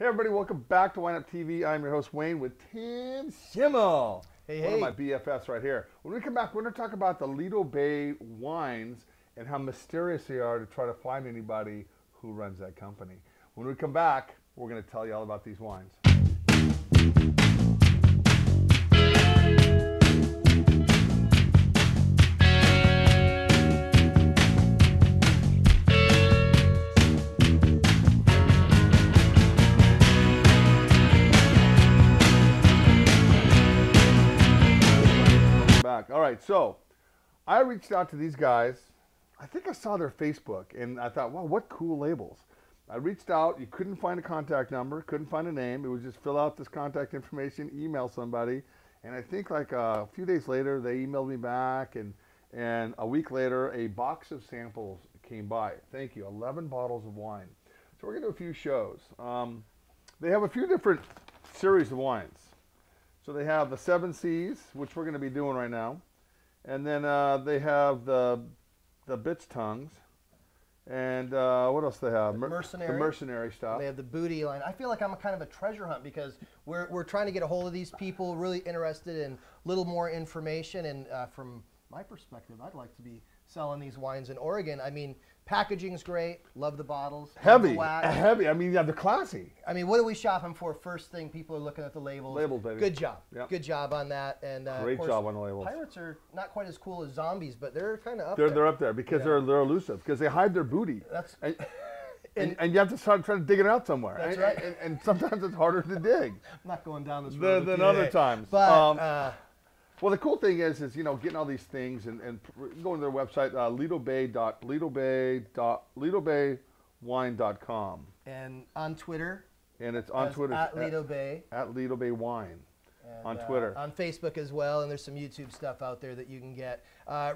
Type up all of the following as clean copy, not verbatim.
Hey everybody, welcome back to WineupTV. I'm your host Wayne with Tim Schimmel. Hey, One hey. of my BFFs right here. When we come back, we're going to talk about the Lido Bay wines and how mysterious they are to try to find anybody who runs that company. When we come back, we're going to tell you all about these wines. All right, so I reached out to these guys. I think I saw their Facebook, and I thought, wow, what cool labels. I reached out. You couldn't find a contact number, couldn't find a name. It was just fill out this contact information, email somebody. And I think like a few days later, they emailed me back, and a week later, a box of samples came by. Thank you, 11 bottles of wine. So we're going to do a few shows. They have a few different series of wines. So they have the 7 C's, which we're going to be doing right now. And then they have the Bitch Tongues. And what else do they have? The Mercenary. The Mercenary stuff. They have the Booty line. I feel like I'm a kind of a treasure hunt because we're trying to get a hold of these people, really interested in a little more information. And from my perspective, I'd like to be selling these wines in Oregon. I mean, packaging's great. Love the bottles. Heavy. Love the wax. Heavy. I mean, yeah, they're classy. I mean, what are we shopping for? First thing, people are looking at the labels. Labels, baby. Good job. Yep. Good job on that. And Great of course, job on the labels. Pirates are not quite as cool as zombies, but they're kind of up They're there. up there because Yeah. they're elusive, because they hide their booty. That's and you have to start trying to dig it out somewhere. That's and, right. And sometimes it's harder to dig I'm not going down this road than other times. But Well, the cool thing is you know, getting all these things and going to their website, lidobaywine.com. and on Twitter. And it's on Twitter. At Lido Bay. At Lido Bay Wine. And, On Twitter. On Facebook as well, and there's some YouTube stuff out there that you can get.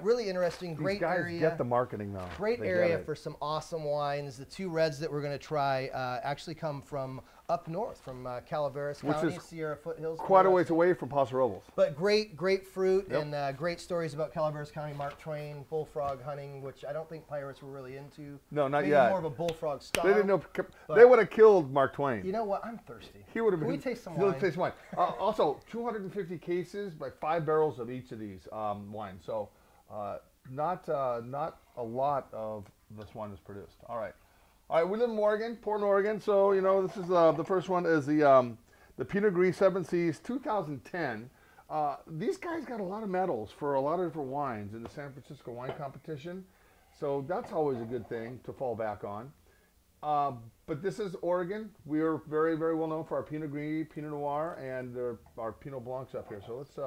Really interesting, great These guys area. get the marketing though. Great They get area it. for some awesome wines. The 2 reds that we're going to try actually come from up north, from Calaveras Which County, is Sierra Foothills. Quite a ways away from Paso Robles. But great fruit. Yep. And great stories about Calaveras County, Mark Twain, bullfrog hunting, which I don't think pirates were really into. No, not Maybe yet. more of a bullfrog style. They didn't know. They would have killed Mark Twain. You know what? I'm thirsty. He would have been. Can we taste some He'll wine? taste wine. Also, 250 cases, like 5 barrels of each of these wines. So, not a lot of this wine is produced. All right, we live in Oregon, Portland, Oregon. So you know, this is the first one is the Pinot Gris 7 C's 2010. These guys got a lot of medals for a lot of different wines in the San Francisco wine competition. So that's always a good thing to fall back on. But this is Oregon. We are very, very well known for our Pinot Gris, Pinot Noir, and our Pinot Blancs up here. So let's,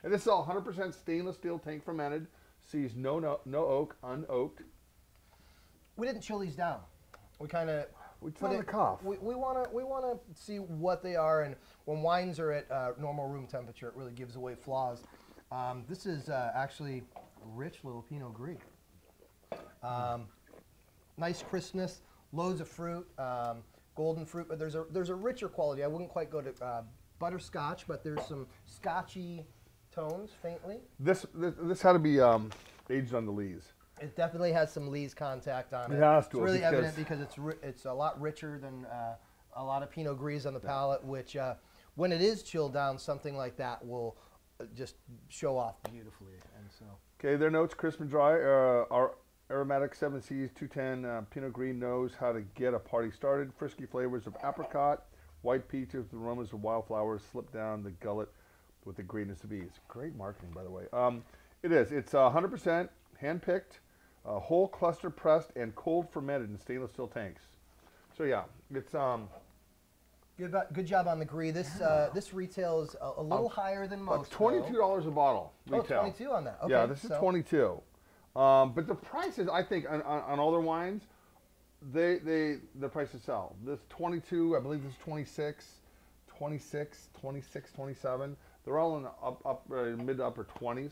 and this is all 100% stainless steel tank fermented. Sees no oak, unoaked. We didn't chill these down. We kind of It's on the cuff. We want to see what they are, and when wines are at normal room temperature, it really gives away flaws. This is actually a rich little Pinot Gris. Nice crispness, loads of fruit, golden fruit, but there's a richer quality. I wouldn't quite go to butterscotch, but there's some scotchy tones faintly. This had to be aged on the lees. It definitely has some Lee's contact on it. It has to, It's really because evident because it's a lot richer than a lot of Pinot Gris on the palate, which when it is chilled down, something like that will just show off beautifully. And so, Okay, their notes, crisp and dry. Our aromatic 7 C's 210 Pinot Gris knows how to get a party started. Frisky flavors of apricot, white peaches with aromas of wildflowers slip down the gullet with the greatness of ease. Great marketing, by the way. It is. It's 100% hand-picked, whole cluster pressed, and cold fermented in stainless steel tanks. So yeah, it's good job on the Gris. This retails a little higher than most. $22 a bottle retail. Oh, 22 on that. Okay, yeah, this is 22. But the prices, I think, on all their wines, the prices sell. This 22, I believe this is 26, 27. They're all in the mid to upper 20s.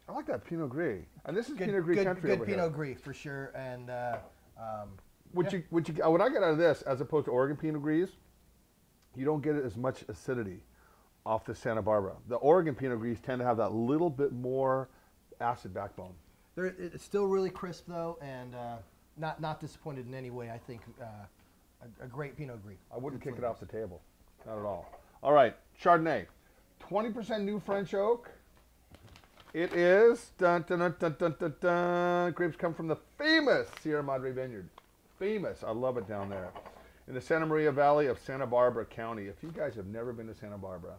I like that Pinot Gris, and this is Pinot Gris country over here. Good Pinot Gris for sure, and what I get out of this, as opposed to Oregon Pinot Gris, you don't get as much acidity off the Santa Barbara. The Oregon Pinot Gris tend to have that little bit more acid backbone. It's still really crisp though, and not disappointed in any way. I think a great Pinot Gris. I wouldn't kick it off the table. Not at all. All right, Chardonnay. 20% new French oak. It is, dun, dun, dun, dun, dun, dun, dun. Grapes come from the famous Sierra Madre Vineyard. Famous. I love it down there. In the Santa Maria Valley of Santa Barbara County. If you guys have never been to Santa Barbara,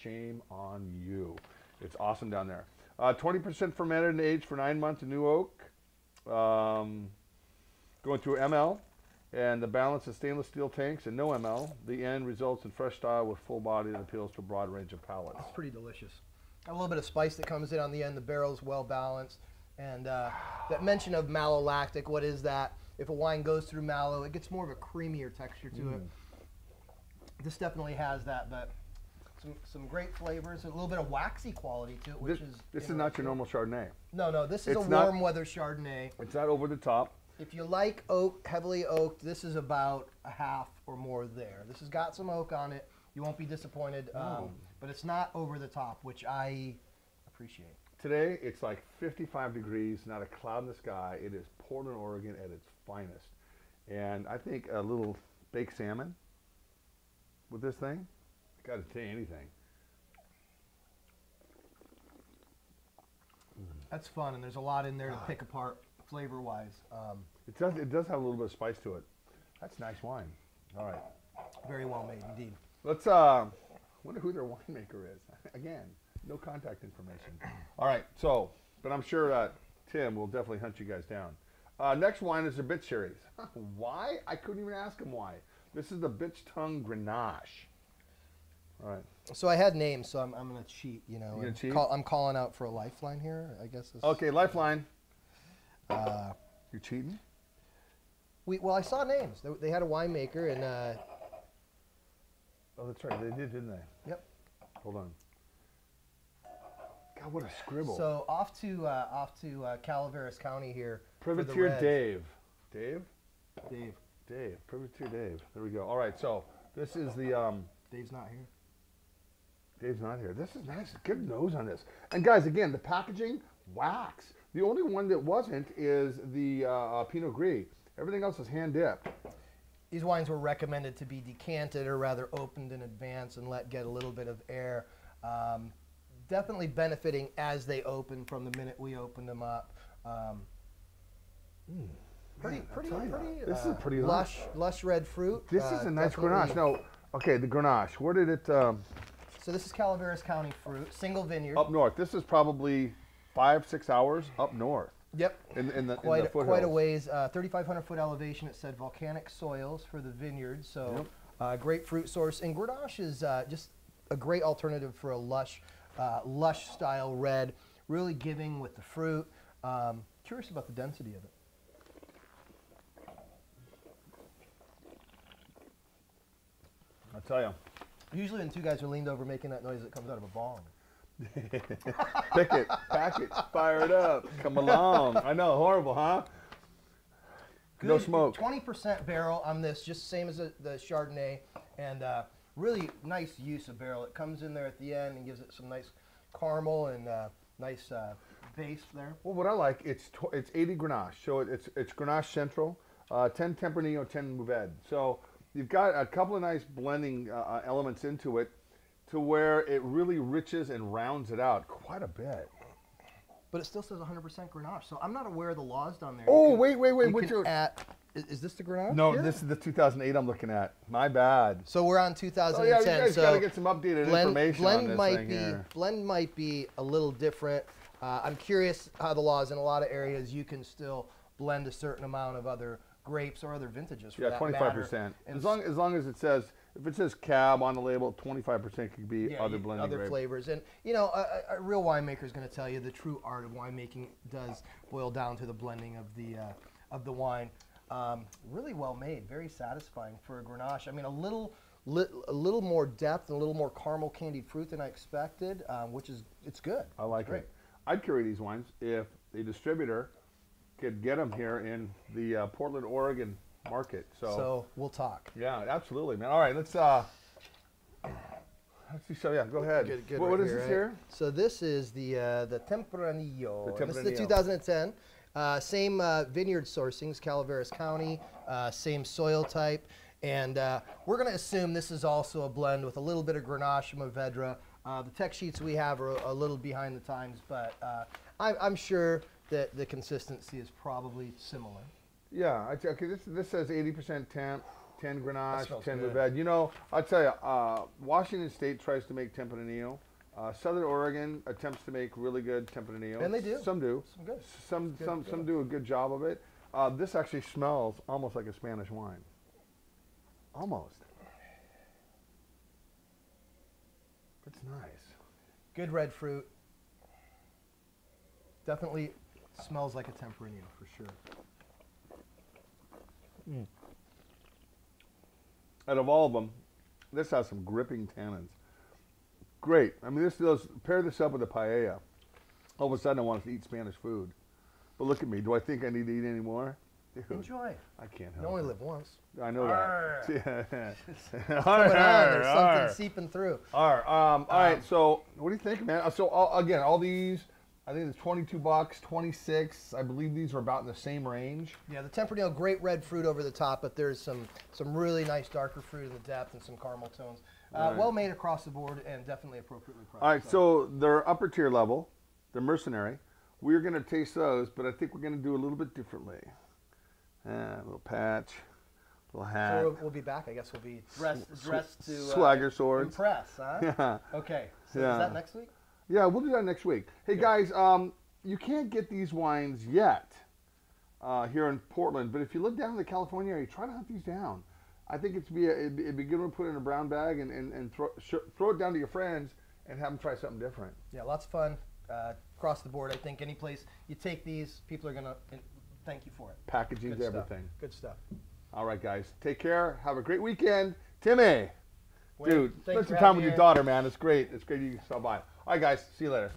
shame on you. It's awesome down there. 20% fermented and aged for 9 months in new oak. Going through ML. And the balance of stainless steel tanks and no ML. The end results in fresh style with full body that appeals to a broad range of palates. It's pretty delicious. Got a little bit of spice that comes in on the end. The barrel's well balanced. And that mention of malolactic, what is that? If a wine goes through mallow, it gets more of a creamier texture to it. This definitely has that, but some great flavors, a little bit of waxy quality to it, which this is not your normal Chardonnay. No, this is a warm weather Chardonnay. It's not over the top. If you like oak, heavily oaked, this is about a half or more there. This has got some oak on it. You won't be disappointed, but it's not over the top, which I appreciate. Today, it's like 55 degrees, not a cloud in the sky. It is Portland, Oregon at its finest. And I think a little baked salmon with this thing, got to say anything. That's fun, and there's a lot in there to pick apart flavor-wise. It does have a little bit of spice to it. That's nice wine. All right. Very well made indeed. Let's wonder who their winemaker is. Again, no contact information. All right. So, but I'm sure Tim will definitely hunt you guys down. Next wine is the Bitch series. Why? I couldn't even ask him why. This is the Bitch Tongue Grenache. All right. So I had names, so I'm going to cheat. You know, gonna cheat? I'm calling out for a lifeline here. I guess. Okay, lifeline. You're cheating? Well, I saw names. They had a winemaker, and oh, that's right. They did, didn't they? Yep. Hold on. God, what a scribble. So off to Calaveras County here. Privateer Dave. Dave. Privateer Dave. There we go. All right. So this is the. Dave's not here. Dave's not here. This is nice. Good nose on this. And guys, again, the packaging, wax. The only one that wasn't is the Pinot Gris. Everything else is hand dipped. These wines were recommended to be decanted or rather opened in advance and let get a little bit of air. Definitely benefiting as they open from the minute we opened them up. Pretty. This is pretty lush red fruit. This is a nice Grenache. No, okay, the Grenache. Where did it? So this is Calaveras County fruit, single vineyard. Up north. This is probably 5-6 hours up north. Yep. In the quite foothills. a ways. 3,500 foot elevation. It said volcanic soils for the vineyard. So great fruit source. And Grenache is just a great alternative for a lush style red. Really giving with the fruit. Curious about the density of it. I'll tell you. Usually when two guys are leaned over making that noise, it comes out of a bong. Pick it, pack it, fire it up, come along. I know, horrible, huh? Good, no smoke. 20% barrel on this, just same as the Chardonnay, and really nice use of barrel. It comes in there at the end and gives it some nice caramel and nice base there. Well, what I like, it's 80 Grenache, so it's Grenache Central, 10 Tempranillo, 10 Mourvèdre. So you've got a couple of nice blending elements into it, to where it really riches and rounds it out quite a bit. But it still says 100% Grenache, so I'm not aware of the laws down there. Oh, wait. Is this the Grenache? No, here? This is the 2008 I'm looking at. My bad. So we're on 2010. Oh, yeah, you guys so got to get some updated information on this thing here. Blend might be a little different. I'm curious how the laws in a lot of areas you can still blend a certain amount of other grapes or other vintages for that 25%. matter. As long as it says, if it says cab on the label, 25% could be other blending other grapes. flavors. And you know, a real winemaker is going to tell you the true art of winemaking does boil down to the blending of the wine. Really well made, very satisfying for a Grenache. I mean, a little more depth and a little more caramel candied fruit than I expected, which is it's good. I like it. I'd carry these wines if the distributor could get them here in the Portland, Oregon market. So we'll talk. Yeah, absolutely, man. All right, let's see. So yeah, go ahead. Good what is this here? So this is the Tempranillo. The This is the 2010. Same vineyard sourcings, Calaveras County. Same soil type. And we're going to assume this is also a blend with a little bit of Grenache and Mourvedre. The tech sheets we have are a little behind the times, but I'm sure that the consistency is probably similar. Yeah, okay. This says 80% temp, 10 Grenache, 10 good. Mourvedre. You know, I'll tell you, Washington State tries to make Tempranillo. Southern Oregon attempts to make really good Tempranillo. And they do. Some do. Some good. Some do a good job of it. This actually smells almost like a Spanish wine. Almost. It's nice. Good red fruit. Definitely smells like a Tempranillo for sure. Out of all of them, this has some gripping tannins. Great. I mean, this does pair this up with a paella. All of a sudden, I want to eat Spanish food. But look at me. Do I think I need to eat any more? Dude, Enjoy. I can't help You only it. live once. I know that. Coming on, there's something seeping through. All right. So, what do you think, man? So, again, all these, I think it's $22, 26. I believe these are about in the same range. Yeah, the Tempranillo, great red fruit over the top, but there's some really nice darker fruit in the depth and some caramel tones. Right. Well made across the board and definitely appropriately priced. All right. So, they're upper tier level. They're mercenary. We're going to taste those, but I think we're going to do a little bit differently. A little patch, little hat. So we'll be back. I guess we'll be dressed to swagger swords. impress, huh? Yeah. Okay. So Yeah. is that next week? Yeah, we'll do that next week. Hey guys, you can't get these wines yet here in Portland, but if you live down in the California area, try to hunt these down. I think it'd be good to put it in a brown bag and throw it down to your friends and have them try something different. Yeah, lots of fun across the board. I think any place you take these, people are gonna thank you for it. Packaging's everything. Good stuff. All right, guys, take care. Have a great weekend, Timmy. Wayne, Dude, thanks spend some for time having with me your here. daughter, man. It's great. It's great you can stop by. All right, guys, see you later.